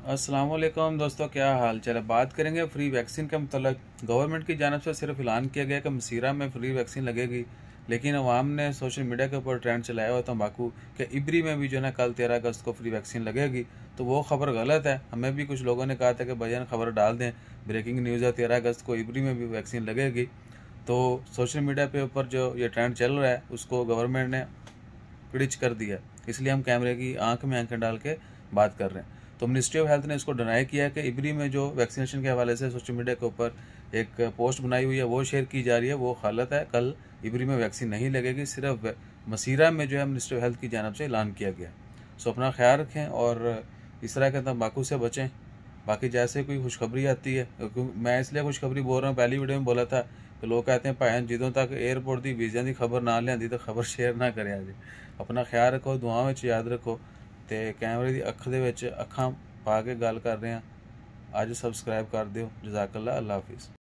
अस्सलाम वालेकुम दोस्तों, क्या हाल चाल है। बात करेंगे फ्री वैक्सीन के मतलब। गवर्नमेंट की जानब से सिर्फ ऐलान किया गया कि मसीरा में फ्री वैक्सीन लगेगी, लेकिन अवाम ने सोशल मीडिया के ऊपर ट्रेंड चलाया हुआ तंबाकू कि इबरी में भी जो है ना कल 13 अगस्त को फ्री वैक्सीन लगेगी। तो वो खबर गलत है। हमें भी कुछ लोगों ने कहा था कि भैया खबर डाल दें, ब्रेकिंग न्यूज़ है 13 अगस्त को इबरी में भी वैक्सीन लगेगी। तो सोशल मीडिया पे ऊपर जो ये ट्रेंड चल रहा है उसको गवर्नमेंट ने पिड़िच कर दिया, इसलिए हम कैमरे की आंख में आंखें डाल के बात कर रहे हैं। तो मिनिस्ट्री ऑफ हेल्थ ने इसको डिनाई किया कि इबरी में जो वैक्सीनेशन के हवाले से सोशल मीडिया के ऊपर एक पोस्ट बनाई हुई है वो शेयर की जा रही है, वो गलत है। कल इबरी में वैक्सीन नहीं लगेगी, सिर्फ मसीरा में जो है मिनिस्ट्री ऑफ हेल्थ की जानब से ऐलान किया गया। सो अपना ख्याल रखें और इस तरह के तंबाकू से बचें। बाकी जैसे कोई खुशखबरी आती है, क्योंकि मैं इसलिए खुशखबरी बोल रहा हूँ, पहली वीडियो में बोला था कि लोग कहते हैं भाई जिदों तक एयरपोर्ट की वीज़ा की खबर ना लियांदी तो खबर शेयर ना करें जी। अपना ख्याल रखो, दुआओं में याद रखो। तो कैमरे की अख दे अखां पा के गल कर रहे हैं। अज सबसक्राइब कर दियो। जज़ाकल्लाह। अल्लाह हाफिज़।